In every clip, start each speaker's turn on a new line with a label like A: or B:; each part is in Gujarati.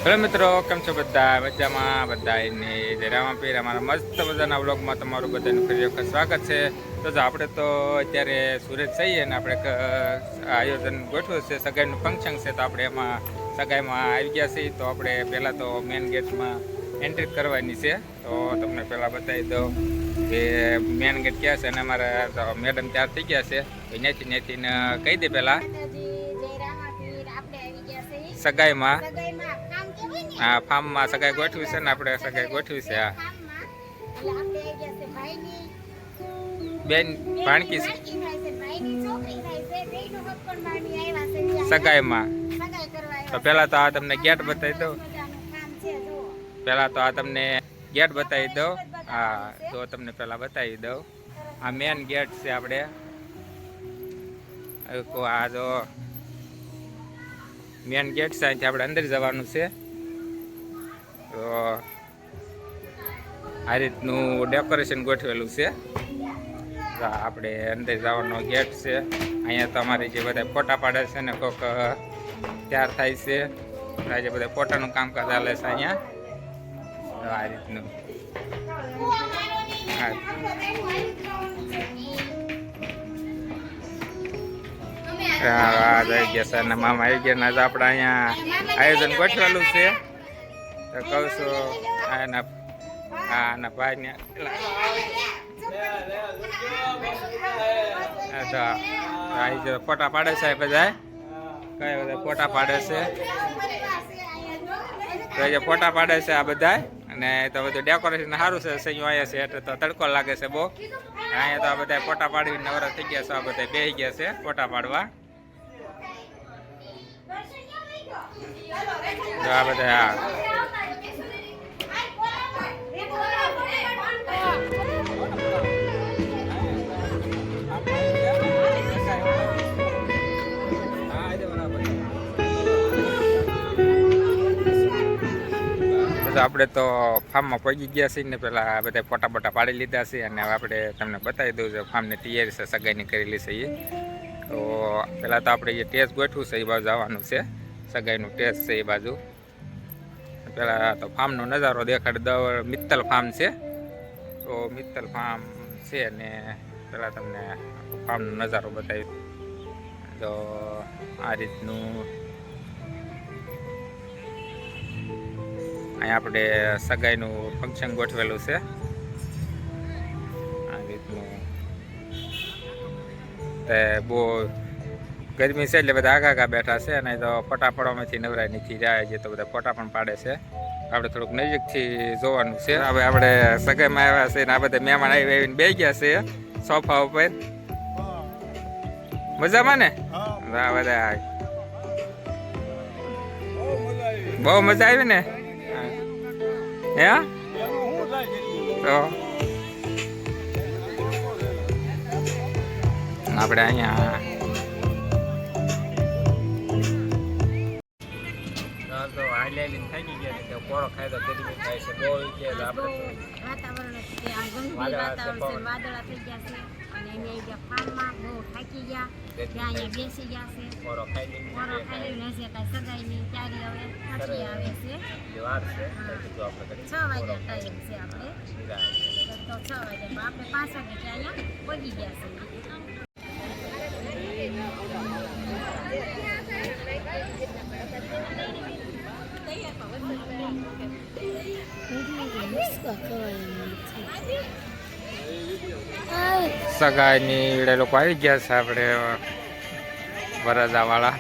A: હેલો મિત્રો, કેમ છો બધા? મજામાં બધા એની જયરામાં પીર અમારા મસ્ત મજાના વ્લોગમાં તમારું બધાનું ફરી વખત સ્વાગત છે. તો આપણે તો અત્યારે સુરત જઈએ ને આપણે આયોજન ગોઠવ્યું છે, સગાઈનું ફંક્શન છે. તો આપણે એમાં સગાઈમાં આવી ગયા છીએ. તો આપણે પહેલાં તો મેન ગેટમાં એન્ટ્રી કરવાની છે. તો તમને પહેલાં બતાવી દઉં કે મેન ગેટ ક્યાં છે, અને અમારા મેડમ તૈયાર થઈ ગયા છે. ત્યાંથી કહી દે પહેલાં સગાઈમાં હા ફાર્મમાં સગાઈ ગોઠવી છે ને આપણે સગાઈ ગોઠવી છે. હા બેન ભાણકી સગાઈમાં. તો પેલા તો આ તમને ગેટ બતાવી દઉં. પેલા તો આ તમને ગેટ બતાવી દઉં. હા તો તમને પેલા બતાવી દઉં. આ મેન ગેટ છે. આપણે આ જો મેન ગેટ છે, અહીંથી આપણે અંદર જવાનું છે. તો આ રીતનું ડેકોરેશન ગોઠવેલું છે. આપણે અંદર જવાનો ગેટ છે. અહીંયા તો અમારી જે બધા ફોટા પાડે છે ને કોઈક તૈયાર થાય છે. આજે બધા ફોટાનું કામકાજ ચાલે છે અહીંયા. તો આ રીતનું આવી ગયા છે અને મામા આવી ગયા. ને આપણે અહીંયા આયોજન ગોઠવેલું છે. તો કહું છું આના ભાઈને તો ફોટા પાડે છે બધા. કયા બધા ફોટા પાડે છે, તો જે ફોટા પાડે છે આ બધા. અને તો બધું ડેકોરેશન સારું છે. સૈયું અહીંયા છે એટલે તો તડકો લાગે છે બહુ. અહીંયા તો આ બધા ફોટા પાડીને નવરા થઈ ગયા છે. આ બધા બેસી ગયા છે ફોટા પાડવા. તો આ બધા આપણે તો ફાર્મમાં પહોંચી ગયા છીએ ને પેલા બધા ફોટા બોટા પાડી લીધા છે. અને હવે આપણે તમને બતાવી દઉં છે ફાર્મની તૈયારી છે, સગાઈની કરેલી છે એ. તો પહેલાં તો આપણે જે ટેસ્ટ ગોઠવું છે એ બાજુ જવાનું છે. સગાઈનું ટેસ્ટ છે એ બાજુ. પહેલાં તો ફાર્મનો નજારો દેખાડી દઉં. મિત્તલ ફાર્મ છે. તો મિત્તલ ફાર્મ છે ને પહેલાં તમને ફાર્મનો નજારો બતાવી. તો આ રીતનું અહીંયા આપણે સગાઈનું ફંક્શન ગોઠવેલું છે. આ રીતનું તે બહુ ગરમી છે એટલે બધા આગા બેઠા છે. અને તો ફોટા પાડવામાંથી નવરાઈ નથી જાય છે. તો બધા ફોટા પણ પાડે છે. આપણે થોડુંક નજીકથી જોવાનું છે. હવે આપણે સગાઈમાં આવ્યા છે ને આ બધા મહેમાન આવીને બેસી ગયા છે સોફા ઉપર. મજામાં ને? બધા બહુ મજા આવી ને? હે તો આપણે અહીંયા તો હાઈલાઈન થઈ ગયા છે. કોળો ખાય તો ગરમી થાય છે બહુ. આપણે
B: વાતાવરણ વાદળા થઈ ગયા છે. અને અહીંયા ફાર્મમાં બહુ થાકી ગયા. ત્યાં અહીંયા બેસી ગયા છે.
A: કોળો ખાઈ લઈને
B: હશે કાંઈ સગાઈની તૈયારી હવે થતી આવે છે.
A: 6
B: વાગ્યા ટાઈમ છે આપણે. તો 6 વાગ્યા આપણે 5 વાગે અહીંયા પહોંચી ગયા છે.
A: સગાઈની વીડે લોકો આવી ગયા છે. આપણે વરદા વાળા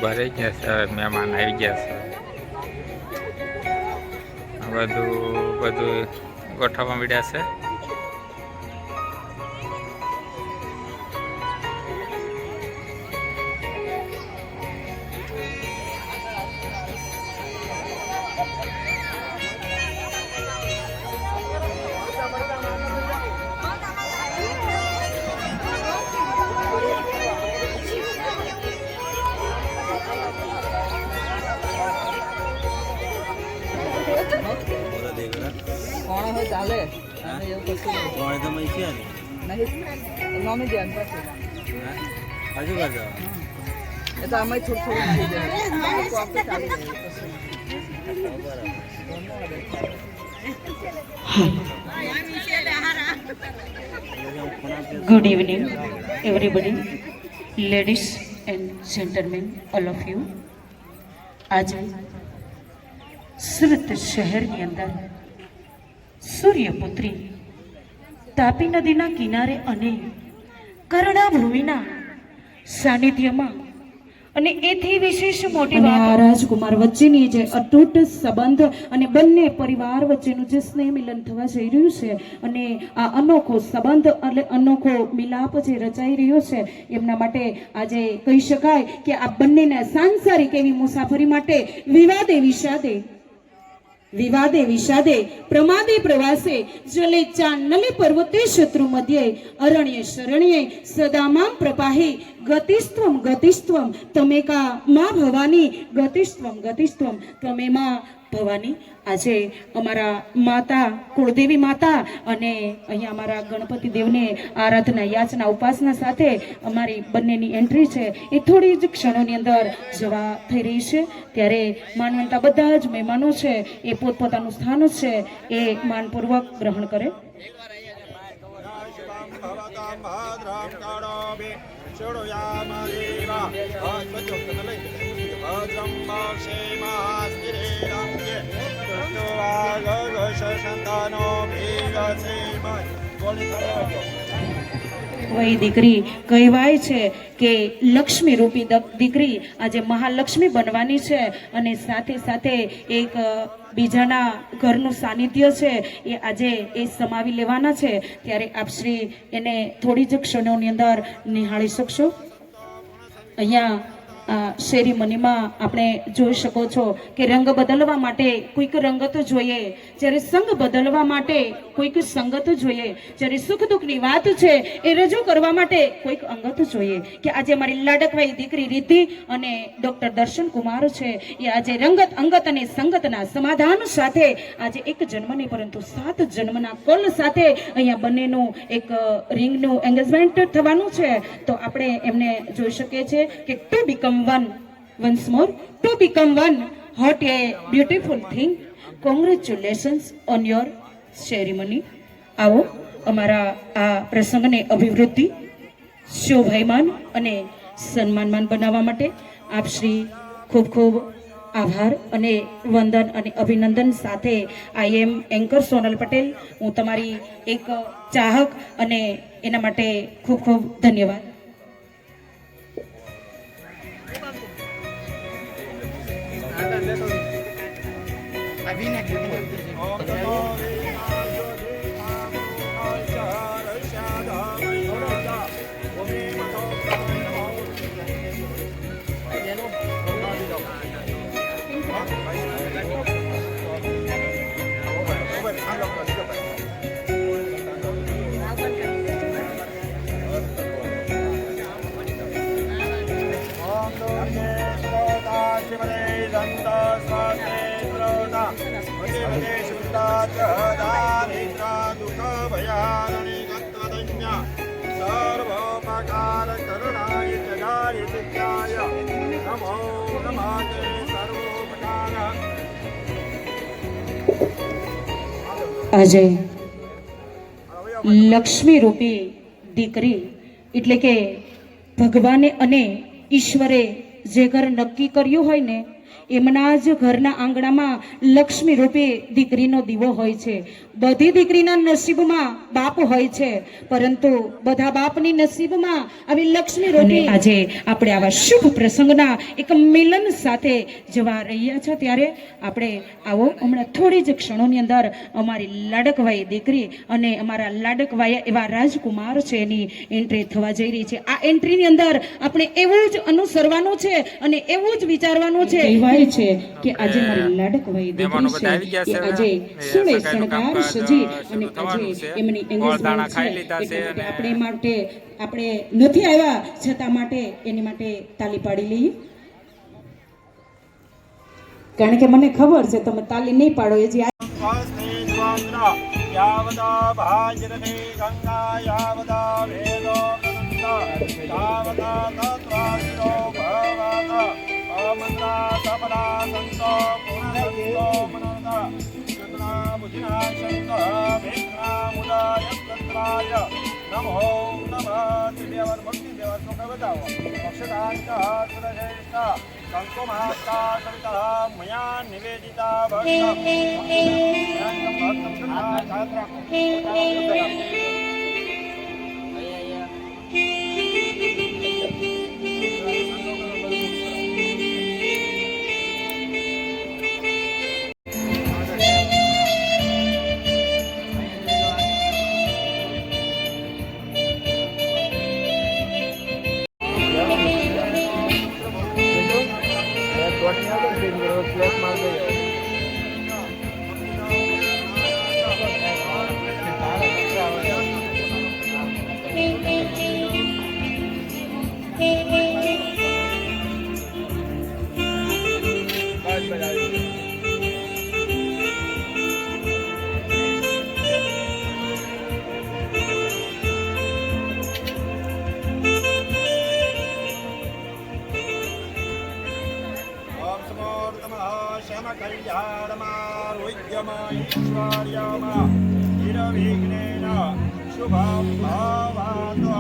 A: ભરાઈ ગયા છે. મહેમાન આવી ગયા છે. બધું ગોઠવવા મળ્યા છે.
C: કોણ હોય ચાલે અને એવું કશું
D: કોણ તો મય છે
C: નહીં નોમી ધ્યાન પાસે
D: હજુ કરજો
C: એ તો અમે થોડું થોડું થઈ જાય તો આપણે ચાલી જાય કશું
E: Good evening, everybody, ladies and gentlemen, all of you. આજે સુરત શહેરની અંદર સૂર્યપુત્રી તાપી નદીના કિનારે અને કર્ણાભૂમિના સાનિધ્યમાં અને એથી વિશેષ મોટી વાત આ રાજકુમાર વચ્ચેની જે અતૂટ સંબંધ અને બંને પરિવાર વચ્ચેનું જે સ્નેહ મિલન થવા જઈ રહ્યું છે અને આ અનોખો સંબંધ અને અનોખો મિલાપ જે રચાઈ રહ્યો છે એમના માટે આજે કહી શકાય કે આ બંનેના સાંસારિક એવી મુસાફરી માટે વિવાદે વિષાદે પ્રમાદે પ્રવાસે જલે ચાંદલે પર્વતે શત્રુ મધ્યે અરણ્ય શરણ્યે સદામામ પ્રપાહે ગતિસ્ત્વમ તમે કા માં ભવાની ગતિસ્ત્વમ તમે માં ભવાની. આજે અમારા માતા કુળદેવી માતા અને અહીંયા અમારા ગણપતિ દેવને આરાધના યાચના ઉપાસના સાથે અમારી બંનેની એન્ટ્રી છે એ થોડી જ ક્ષણોની અંદર જવા થઈ રહી છે. ત્યારે માનવંતા બધા જ મહેમાનો છે એ પોતપોતાનું સ્થાન છે એ માનપૂર્વક ગ્રહણ કરે. વહી દીકરી કહેવાય છે કે લક્ષ્મી રૂપી દીકરી આજે મહાલક્ષ્મી બનવાની છે અને સાથે સાથે એક બીજાના ઘરનું સાનિધ્ય છે એ આજે એ સમાવી લેવાના છે. ત્યારે આપ શ્રી એને થોડી જ ક્ષણોની અંદર નિહાળી શકશો. અહીંયા સેરેમનીમાં આપણે જોઈ શકો છો કે રંગ બદલવા માટે કોઈક રંગત જોઈએ, જ્યારે સંગ બદલવા માટે કોઈક સંગત જોઈએ, જ્યારે સુખ દુઃખની વાત છે એ રજૂ કરવા માટે કોઈક અંગત જોઈએ. કે આજે મારી લાડકવાઈ દીકરી રિદ્ધિ અને ડૉક્ટર દર્શન કુમાર છે એ આજે રંગત અંગત અને સંગતના સમાધાન સાથે આજે એક જન્મ નહીં પરંતુ 7 જન્મના કોલ સાથે અહીંયા બંનેનું એક રિંગનું એંગેજમેન્ટ થવાનું છે. તો આપણે એમને જોઈ શકીએ છીએ કે to become one, once more, to become one. What a beautiful thing. Congratulations on your ceremony. આવો અમારા આ પ્રસંગને અભિવૃદ્ધિ શોભાયમાન અને સન્માનમાન બનાવવા માટે આપ શ્રી ખૂબ ખૂબ આભાર અને વંદન અને અભિનંદન સાથે આઈ એમ એન્કર સોનલ પટેલ, હું તમારી એક ચાહક અને એના માટે ખૂબ ખૂબ ધન્યવાદ. આજે લક્ષ્મી રૂપી દીકરી એટલે કે ભગવાને અને ઈશ્વરે જે ઘર નક્કી કર્યું હોય ને એમના જ ઘરના આંગણામાં લક્ષ્મી રૂપી દીકરીનો દીવો હોય છે. બધી દીકરીના નસીબમાં બાપ હોય છે, પરંતુ બધા બાપની નસીબમાં આવી લક્ષ્મી રૂપી આજે આપણે આવા શુભ પ્રસંગના એક મિલન સાથે જવા રહ્યા છે. ત્યારે આપણે આવો હમણાં થોડી જ ક્ષણોની અંદર અમારી લાડકવાઈ દીકરી અને અમારા લાડકવાઈ એવા રાજકુમાર છે એની એન્ટ્રી થવા જઈ રહી છે. આ એન્ટ્રીની અંદર આપણે એવું જ અનુસરવાનું છે અને એવું જ વિચારવાનું છે. કહેવાય છે કે આજે મારી લાડકવાઈ
A: મહેમાનો
E: દીકરી
A: બધા
E: છે
A: આવી ગયા
E: એ
A: છે.
E: આજે સુરે
A: સગાઈનું
E: શણગાર
A: કામકાજ
E: સજી અને
A: શરૂ થવાનું
E: આજે
A: છે.
E: એમની
A: ગોળદાણા
E: engagement
A: ખાઈ
E: છે.
A: લીધા છે
E: એટલા માટે
A: અને
E: આપણે નથી આવ્યા છતાં માટે એની માટે તાલી પાડી લઈએ, કારણ કે મને ખબર છે તમે તાલી નહીં પાડો એ જે
F: यावदा भाजरते गंगा यावदा वेदो यावदा तत्वादिरो भवदा अमंगा सपदा संतो पुनरंतो मनंदा चंद्रा बुधिना शंत विघ्ना मुदाय तत्राय नमो नमः देवर भक्ति देवर श्लोक बताओ अक्षरांत श्रेष्ठ संतो महाका कविता मया निवेदिता निर्विघ्नेन शुभं भवतु.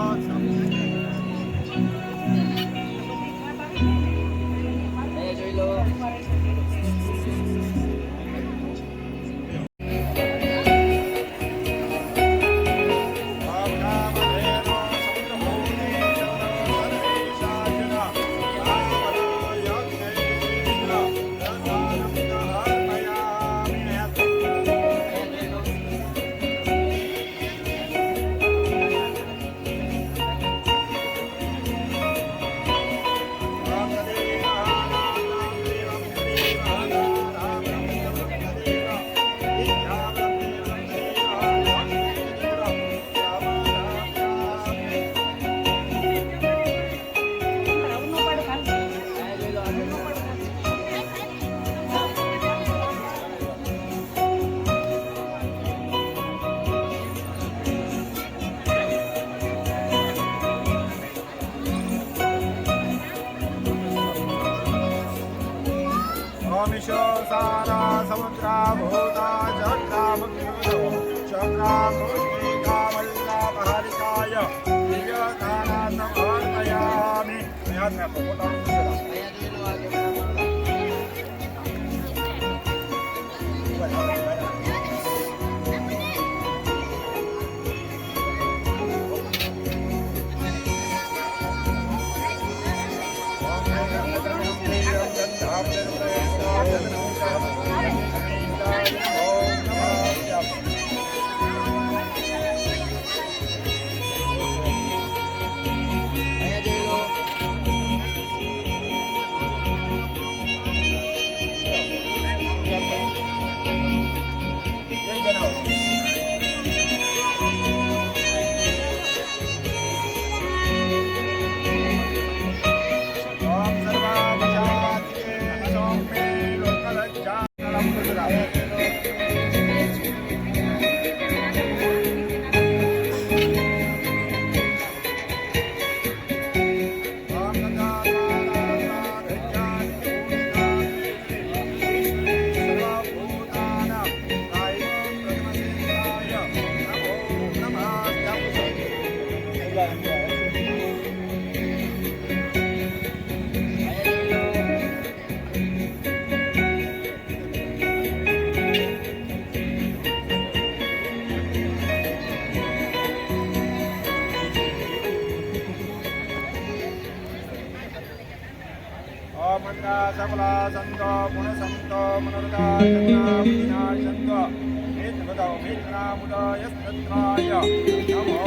F: सारा समुद्रा भूता चक्रामुक्तो चक्रामुष्टिका वल्लाभहरिकाय दिव्यदानं समर्पयामि. याद में फोटो સકલા સંતો પુણ્ય સંતો મનોરથા જન્ના વિનાશંતો વેદગતો વેદના મુદય સ્તત્રાય નમો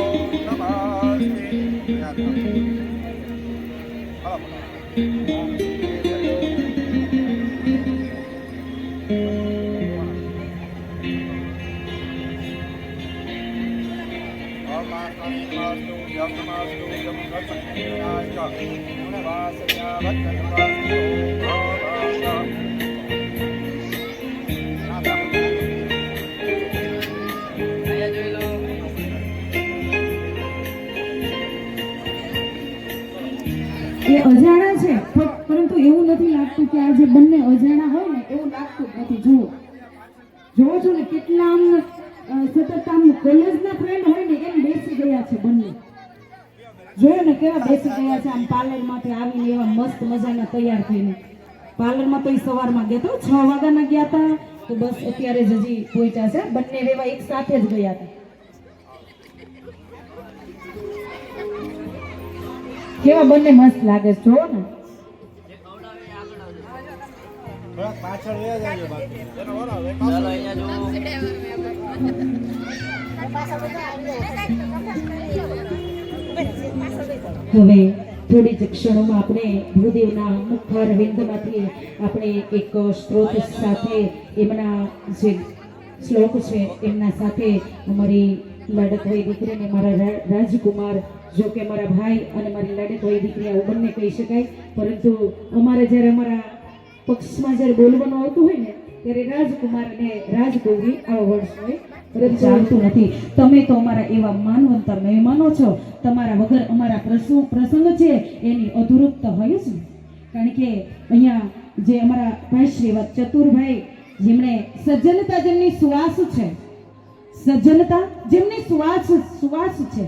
E: એ અજાણા છે પરંતુ એવું નથી લાગતું કે આ જે બંને અજાણા હોય ને એવું લાગતું જ નથી. જુઓ છો ને કેટલા આમ સતત આમ કોલેજના ફ્રેન્ડ હોય ને એમ બેસી ગયા છે બંને. જોયો ને કેવા બેસી ગયા છે આમ પાર્લરમાંથી આવીને એવા મસ્ત મજાના તૈયાર થઈને. પાર્લરમાં તો એ સવારમાં ગયા તો 6 વાગ્યાના ગયા હતા તો બસ અત્યારે જ હજી પહોંચ્યા છે. બંને વેવા એક સાથે જ ગયા હતા. કેવા બંને મસ્ત લાગે છે જોવો ને.
D: પાછળ વયા જાજો બાકી
C: ચાલો અહીંયા જો
E: હવે થોડી જ ક્ષણોમાં આપણે ભૂદેવના મુખાર વિંદમાંથી આપણે એક સ્ત્રોત સાથે એમના જે શ્લોક છે એમના સાથે અમારી લાડકવાઈ દીકરીને મારા રાજકુમાર, જો કે મારા ભાઈ અને મારી લાડકવાઈ દીકરી આવું બંને કહી શકાય, પરંતુ અમારે જ્યારે અમારા પક્ષમાં જ્યારે બોલવાનું આવતું હોય ને ત્યારે રાજકુમાર અને રાજગૌરી આવા વર્ડ્સ હોય. પરંતુ ચાલતું નથી. તમે તો અમારા એવા માનવંતર મહેમાનો છો, તમારા વગર અમારા પ્રસંગ છે એની અધૂરપતા હોય જ ને. કારણ કે અહીંયા જે અમારા ભાઈ શ્રી ચતુરભાઈ જેમણે સજ્જનતા જેમની સુવાસ છે, સજ્જનતા જેમની સુવાસ છે,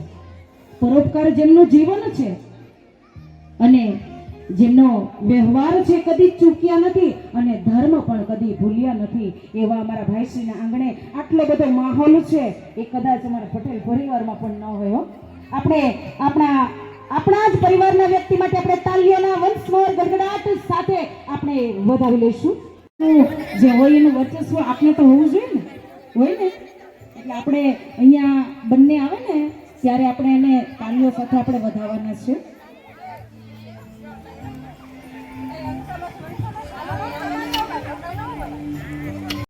E: પરોપકાર જેમનું જીવન છે અને જેમનો વ્યવહાર છે કદી ચૂક્યા નથી અને ધર્મ પણ કદી ભૂલ્યા નથી, એવા અમારા ભાઈશ્રીના આંગણે આટલો બધો માહોલ છે એ કદાચ અમારા પટેલ પરિવારમાં પણ ન હોય હો. આપણે આપણા જ પરિવારના વ્યક્તિ માટે આપણે તાલીઓના વંશમોર ગડગડાટ સાથે આપણે વધાવી લઈશું. જે હોય એનું વર્ચસ્વ આપણે તો હોવું જોઈએ ને, હોય ને. એટલે આપણે અહીંયા બંને આવે ને ત્યારે આપણે એને તાલીઓ સાથે આપણે વધાવવાના છે.